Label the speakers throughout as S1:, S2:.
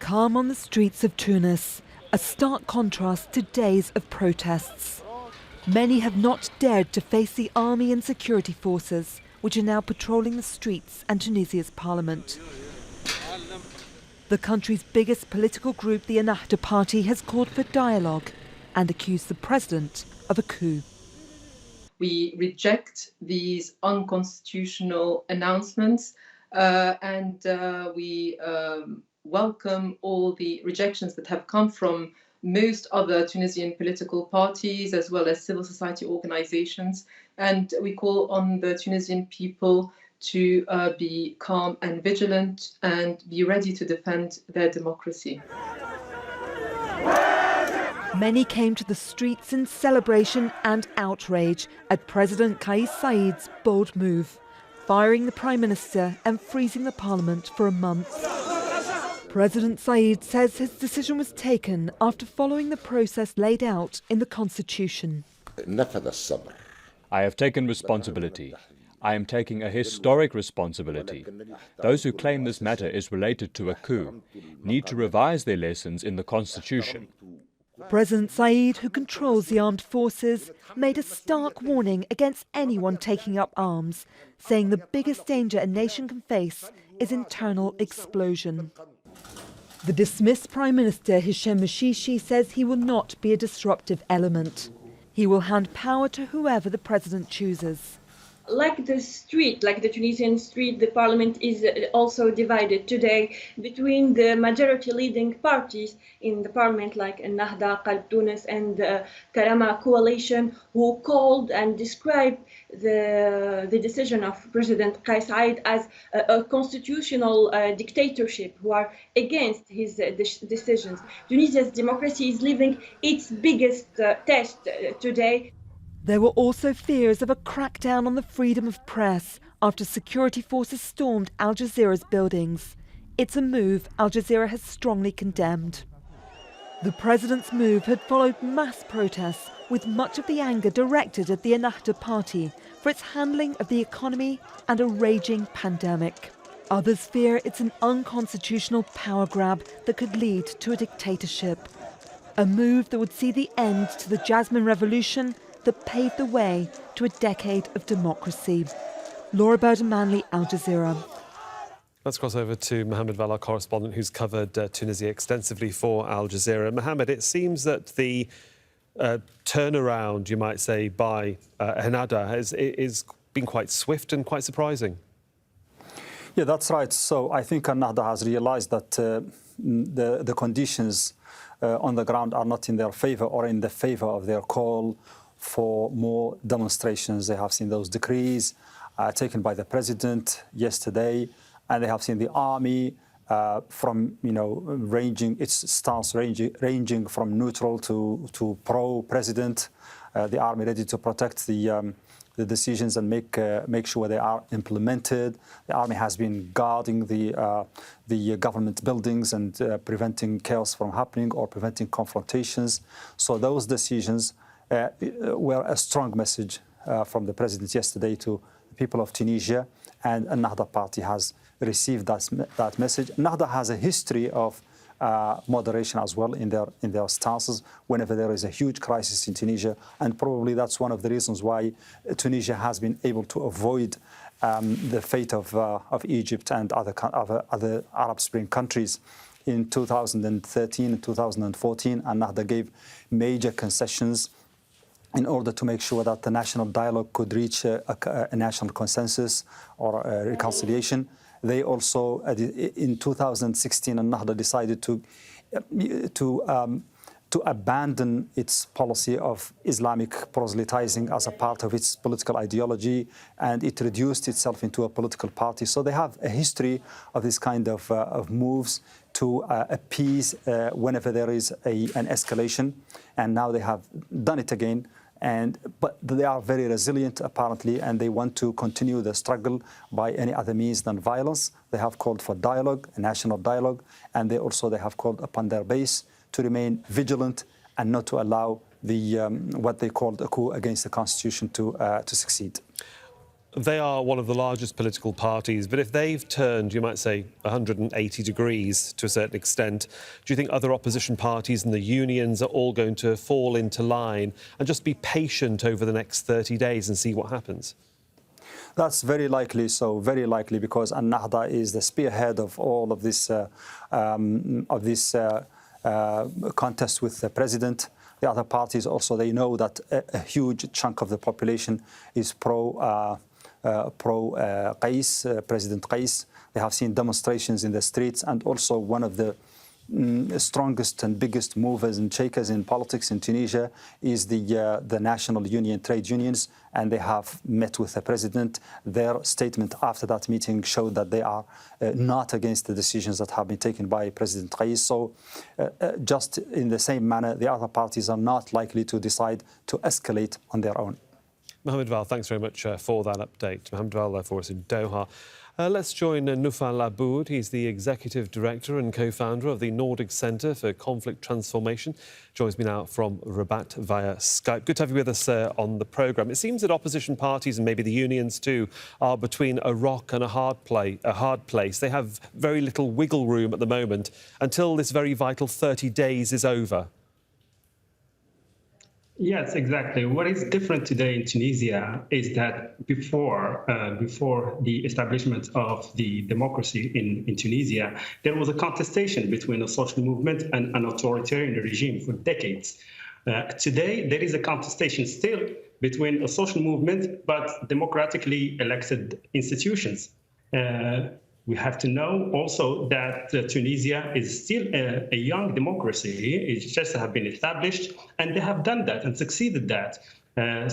S1: Calm on the streets of Tunis, a stark contrast to days of protests. Many have not dared to face the army and security forces, which are now patrolling the streets and Tunisia's parliament. The country's biggest political group, the Ennahdha party, has called for dialogue and accused the president of a coup.
S2: We reject these unconstitutional announcements and we welcome all the rejections that have come from most other Tunisian political parties as well as civil society organizations. And we call on the Tunisian people to be calm and vigilant and be ready to defend their democracy.
S1: Many came to the streets in celebration and outrage at President Kais Saied's bold move, firing the Prime Minister and freezing the parliament for a month. President Saied says his decision was taken after following the process laid out in the Constitution.
S3: I have taken responsibility. I am taking a historic responsibility. Those who claim this matter is related to a coup need to revise their lessons in the Constitution.
S1: President Saied, who controls the armed forces, made a stark warning against anyone taking up arms, saying the biggest danger a nation can face is internal explosion. The dismissed Prime Minister Hichem Mchichi says he will not be a disruptive element. He will hand power to whoever the president chooses.
S4: Like the street, like the Tunisian street, the parliament is also divided today between the majority leading parties in the parliament, like Ennahdha, Qalb Tunis and Karama coalition, who called and described the decision of President Kais Saied as a constitutional dictatorship, who are against his decisions. Tunisia's democracy is living its biggest test today.
S1: There were also fears of a crackdown on the freedom of press after security forces stormed Al Jazeera's buildings. It's a move Al Jazeera has strongly condemned. The president's move had followed mass protests, with much of the anger directed at the Ennahdha party for its handling of the economy and a raging pandemic. Others fear it's an unconstitutional power grab that could lead to a dictatorship. A move that would see the end to the Jasmine revolution that paved the way to a decade of democracy. Burdon-Manley, Al Jazeera.
S5: Let's cross over to Mohammed Val, our correspondent, who's covered Tunisia extensively for Al Jazeera. Mohammed, it seems that the turnaround, you might say, by Ennahdha has been quite swift and quite surprising.
S6: Yeah, that's right. So I think Ennahdha has realised that the conditions on the ground are not in their favour or in the favour of their call for more demonstrations. They have seen those decrees taken by the president yesterday, and they have seen the army from, ranging its stance ranging from neutral to pro-president. The army ready to protect the decisions and make sure they are implemented. The army has been guarding the government buildings and preventing chaos from happening or preventing confrontations. So those decisions were a strong message from the president yesterday to the people of Tunisia, and Ennahdha party has received that message. Ennahdha has a history of moderation as well in their stances whenever there is a huge crisis in Tunisia, and probably that's one of the reasons why Tunisia has been able to avoid the fate of Egypt and other Arab Spring countries. In 2013 and 2014, Ennahdha gave major concessions in order to make sure that the national dialogue could reach a national consensus or a reconciliation. They also, in 2016, Ennahdha decided to abandon its policy of Islamic proselytizing as a part of its political ideology, and it reduced itself into a political party. So they have a history of this kind of moves to appease whenever there is an escalation, and now they have done it again. But they are very resilient, apparently, and they want to continue the struggle by any other means than violence. They have called for dialogue, a national dialogue, and they have called upon their base to remain vigilant and not to allow what they called a coup against the constitution to succeed.
S5: They are one of the largest political parties, but if they've turned, you might say, 180 degrees to a certain extent, do you think other opposition parties and the unions are all going to fall into line and just be patient over the next 30 days and see what happens?
S6: That's very likely, because Ennahdha is the spearhead of all of this contest with the president. The other parties also, they know that a huge chunk of the population is pro Kais, President Kais. They have seen demonstrations in the streets, and also one of the strongest and biggest movers and shakers in politics in Tunisia is the national union, trade unions, and they have met with the president. Their statement after that meeting showed that they are not against the decisions that have been taken by President Kais. So just in the same manner, the other parties are not likely to decide to escalate on their own.
S5: Mohammed Val, thanks very much for that update. Mohammed Val for us in Doha. Let's join Noufal Aboud. He's the Executive Director and co-founder of the Nordic Centre for Conflict Transformation. Joins me now from Rabat via Skype. Good to have you with us on the programme. It seems that opposition parties and maybe the unions too are between a rock and a hard place. They have very little wiggle room at the moment until this very vital 30 days is over.
S7: Yes, exactly. What is different today in Tunisia is that before the establishment of the democracy in Tunisia, there was a contestation between a social movement and an authoritarian regime for decades. Today, there is a contestation still between a social movement but democratically elected institutions. We have to know also that Tunisia is still a young democracy. It just have been established, and they have done that and succeeded that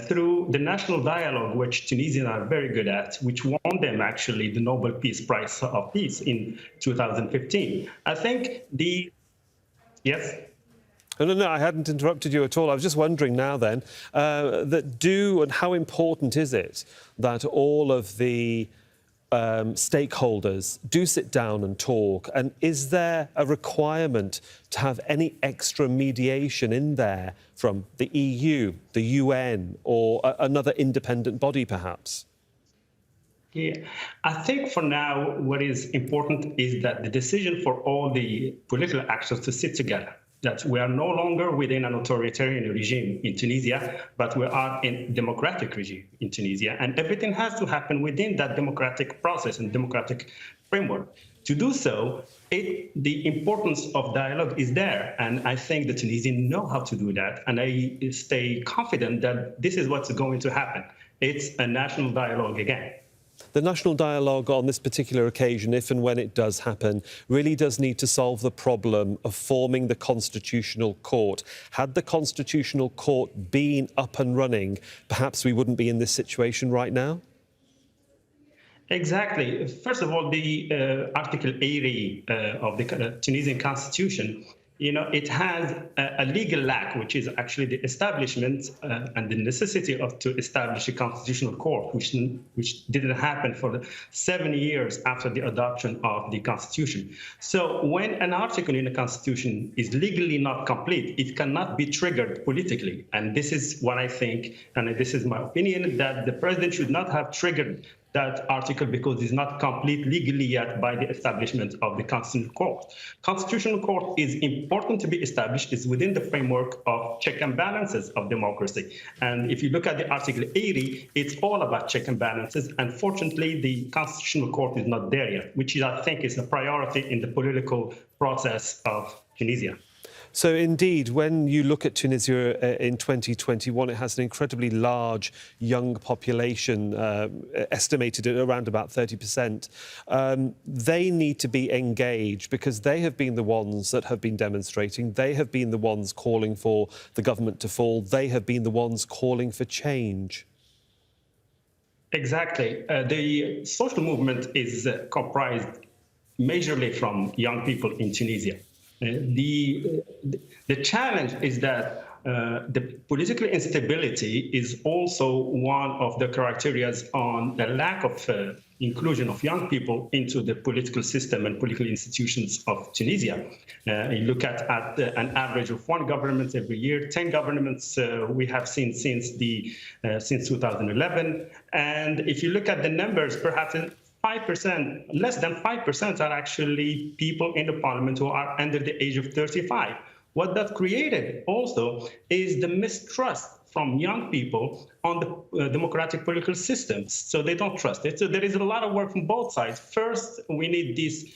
S7: through the national dialogue, which Tunisians are very good at, which won them actually the Nobel Peace Prize of Peace in 2015. I think yes?
S5: No, I hadn't interrupted you at all. I was just wondering now then, and how important is it that all of the stakeholders do sit down and talk, and is there a requirement to have any extra mediation in there from the EU, the UN, or another independent body perhaps?
S7: Yeah, I think for now what is important is that the decision for all the political actors to sit together, that we are no longer within an authoritarian regime in Tunisia, but we are in a democratic regime in Tunisia. And everything has to happen within that democratic process and democratic framework. To do so, the importance of dialogue is there. And I think the Tunisians know how to do that. And I stay confident that this is what's going to happen. It's a national dialogue again.
S5: The national dialogue on this particular occasion, if and when it does happen, really does need to solve the problem of forming the Constitutional Court. Had the Constitutional Court been up and running, perhaps we wouldn't be in this situation right now?
S7: Exactly. First of all, the Article 80 of the Tunisian Constitution, it has a legal lack, which is actually the establishment and the necessity to establish a constitutional court, which didn't happen for 7 years after the adoption of the constitution. So when an article in the constitution is legally not complete, it cannot be triggered politically. And this is what I think, and this is my opinion, that the president should not have triggered that article because it's not complete legally yet by the establishment of the Constitutional Court. Constitutional Court is important to be established. It's within the framework of check and balances of democracy. And if you look at the Article 80, it's all about check and balances. Unfortunately, the Constitutional Court is not there yet, which I think is a priority in the political process of Tunisia.
S5: So, indeed, when you look at Tunisia in 2021, it has an incredibly large young population, estimated at around about 30%. They need to be engaged because they have been the ones that have been demonstrating. They have been the ones calling for the government to fall. They have been the ones calling for change.
S7: Exactly. The social movement is comprised majorly from young people in Tunisia. The challenge is that the political instability is also one of the criteria on the lack of inclusion of young people into the political system and political institutions of Tunisia. You look at an average of 1 government every year, 10 governments we have seen since 2011. And if you look at the numbers, perhaps 5%, less than 5% are actually people in the parliament who are under the age of 35. What that created also is the mistrust from young people on the democratic political systems. So they don't trust it. So there is a lot of work from both sides. First, we need these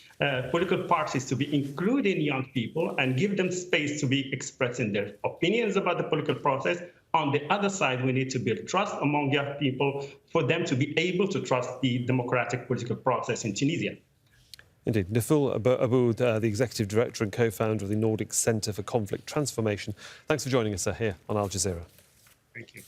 S7: political parties to be including young people and give them space to be expressing their opinions about the political process. On the other side, we need to build trust among young people for them to be able to trust the democratic political process in Tunisia.
S5: Indeed. Naful Aboud, the Executive Director and Co-Founder of the Nordic Centre for Conflict Transformation. Thanks for joining us here on Al Jazeera.
S7: Thank you.